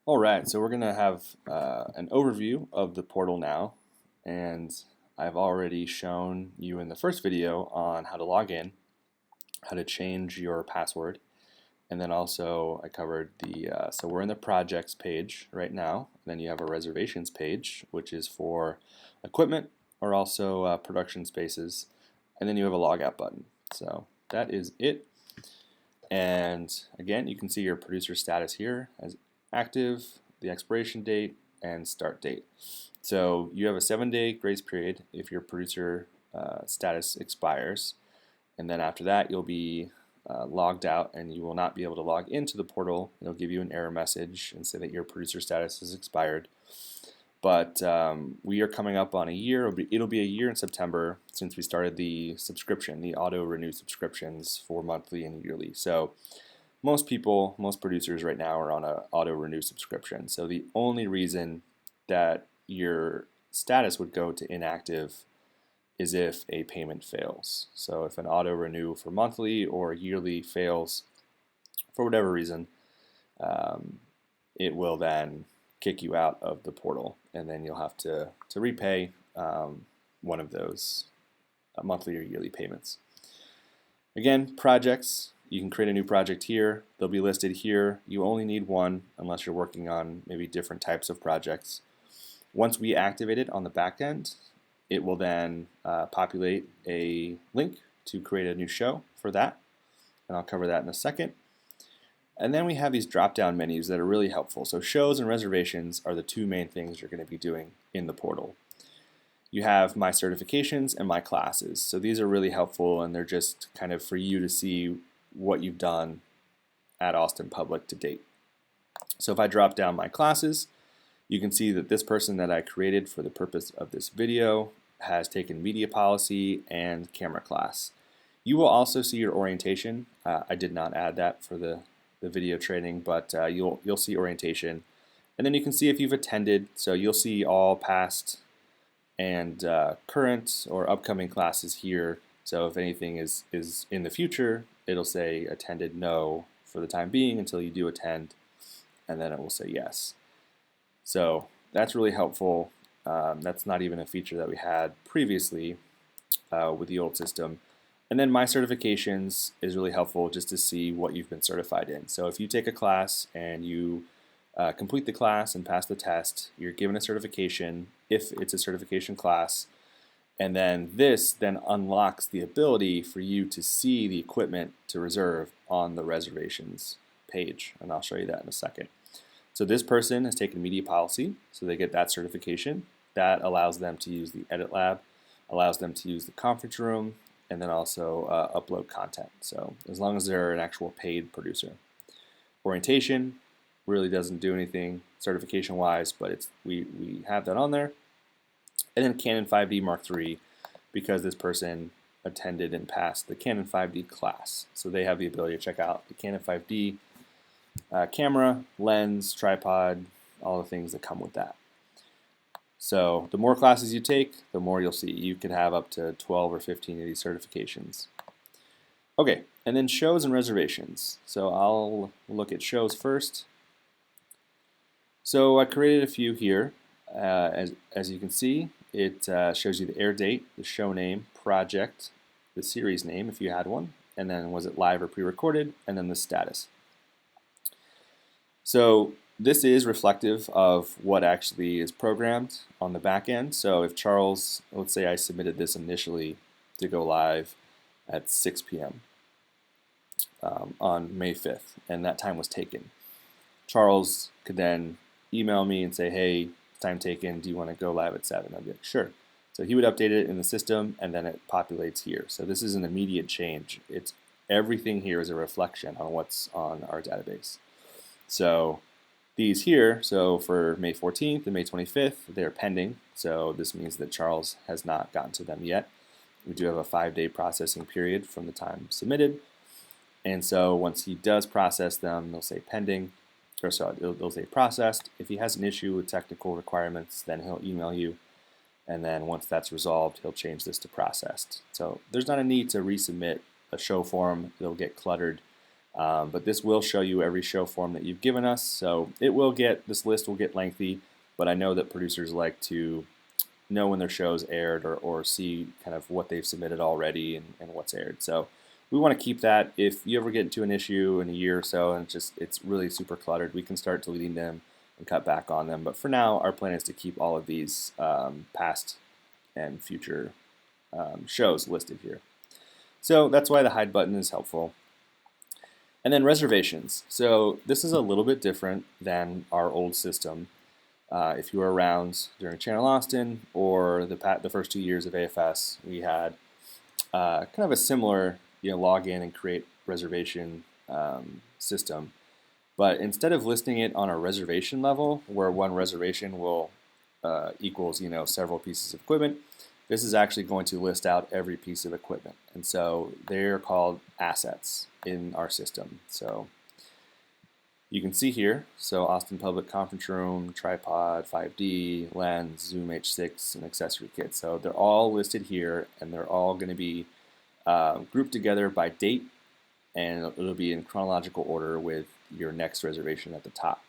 All right, so we're going to have an overview of the portal now, and I've already shown you in the first video on how to log in, how to change your password, and then also I covered so we're in the projects page right now, and then you have a reservations page, which is for equipment or also production spaces, and then you have a logout button. So that is it. And again, you can see your producer status here as active, the expiration date, and start date. So you have a 7-day grace period if your producer status expires. And then after that, you'll be logged out and you will not be able to log into the portal. It'll give you an error message and say that your producer status has expired. But we are coming up on a year. It'll be a year in September since we started the subscription, the auto renew subscriptions for monthly and yearly. So most producers right now are on an auto renew subscription. So the only reason that your status would go to inactive is if a payment fails. So if an auto renew for monthly or yearly fails for whatever reason, it will then kick you out of the portal, and then you'll have to repay one of those monthly or yearly payments. Again, projects, you can create a new project here. They'll be listed here. You only need one unless you're working on maybe different types of projects. Once we activate it on the back end, it will then populate a link to create a new show for that, and I'll cover that in a second. And then we have these drop-down menus that are really helpful. So shows and reservations are the two main things you're going to be doing in the portal. You have my certifications and my classes. So these are really helpful, and they're just kind of for you to see what you've done at Austin Public to date. So if I drop down my classes, you can see that this person that I created for the purpose of this video has taken media policy and camera class. You will also see your orientation. I did not add that for the video training, but you'll see orientation, and then you can see if you've attended. So you'll see all past and current or upcoming classes here. So if anything is in the future, it'll say attended no for the time being until you do attend, and then it will say yes. So that's really helpful. That's not even a feature that we had previously with the old system. And then my certifications is really helpful just to see what you've been certified in. So if you take a class and you complete the class and pass the test, you're given a certification if it's a certification class. And then this then unlocks the ability for you to see the equipment to reserve on the reservations page. And I'll show you that in a second. So this person has taken media policy, so they get that certification. That allows them to use the edit lab, allows them to use the conference room, and then also upload content. So as long as they're an actual paid producer. Orientation really doesn't do anything certification wise, but we have that on there. And then Canon 5D Mark III, because this person attended and passed the Canon 5D class. So they have the ability to check out the Canon 5D camera, lens, tripod, all the things that come with that. So the more classes you take, the more you'll see. You could have up to 12 or 15 of these certifications. Okay, and then shows and reservations. So I'll look at shows first. So I created a few here. As you can see, it shows you the air date, the show name, project, the series name if you had one, and then was it live or pre-recorded, and then the status. So this is reflective of what actually is programmed on the back end. So if Charles, let's say I submitted this initially to go live at 6 p.m. On May 5th, and that time was taken. Charles could then email me and say, hey, time taken, do you want to go live at 7? I'd be like, sure. So he would update it in the system, and then it populates here. So this is an immediate change. It's everything here is a reflection on what's on our database. So these here, so for May 14th and May 25th, they're pending. So this means that Charles has not gotten to them yet. We do have a 5-day processing period from the time submitted. And so once he does process them, they'll say pending, or sorry, they'll say processed. If he has an issue with technical requirements, then he'll email you. And then once that's resolved, he'll change this to processed. So there's not a need to resubmit a show form. It'll get cluttered. But this will show you every show form that you've given us. So this list will get lengthy, but I know that producers like to know when their show's aired or see kind of what they've submitted already and what's aired. So we want to keep that. If you ever get into an issue in a year or so and it's really super cluttered, we can start deleting them and cut back on them. But for now, our plan is to keep all of these past and future shows listed here. So that's why the hide button is helpful. And then reservations. So this is a little bit different than our old system. If you were around during Channel Austin or the first 2 years of AFS, we had kind of a similar log in and create reservation system. But instead of listing it on a reservation level, where one reservation will equals several pieces of equipment, this is actually going to list out every piece of equipment. And so they're called assets in our system. So you can see here, so Austin Public Conference Room, tripod, 5D, lens, Zoom H6, and accessory kit. So they're all listed here, and they're all going to be grouped together by date, and it'll be in chronological order with your next reservation at the top.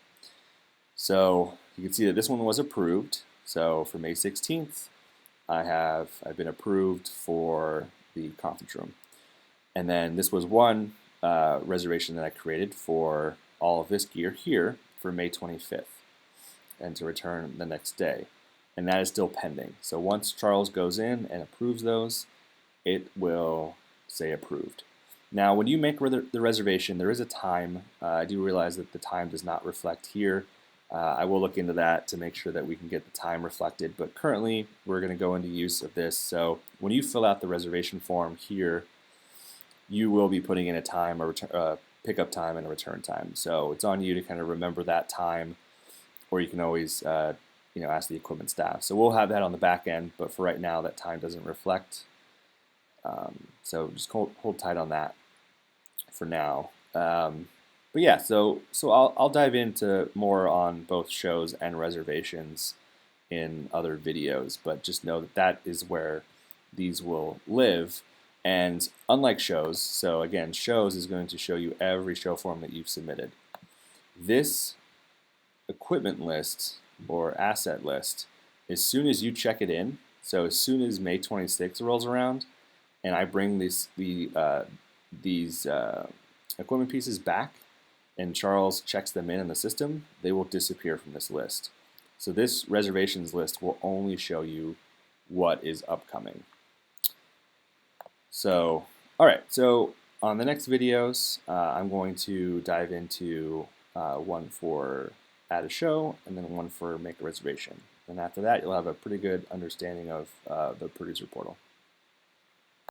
So you can see that this one was approved. So for May 16th, I've been approved for the conference room. And then this was one reservation that I created for all of this gear here for May 25th and to return the next day. And that is still pending. So once Charles goes in and approves those, it will say approved. Now when you make the reservation, there is a time. I do realize that the time does not reflect here. I will look into that to make sure that we can get the time reflected, but currently we're going to go into use of this. So when you fill out the reservation form here, you will be putting in a time, a pickup time, and a return time. So it's on you to kind of remember that time, or you can always ask the equipment staff. So we'll have that on the back end, but for right now that time doesn't reflect. So just hold tight on that for now. But yeah, so I'll dive into more on both shows and reservations in other videos, but just know that that is where these will live. And unlike shows, so again, shows is going to show you every show form that you've submitted. This equipment list or asset list, as soon as you check it in, so as soon as May 26th rolls around, and I bring these equipment pieces back, and Charles checks them in the system, they will disappear from this list. So this reservations list will only show you what is upcoming. So, all right, so on the next videos, I'm going to dive into one for add a show and then one for make a reservation. And after that, you'll have a pretty good understanding of the producer portal.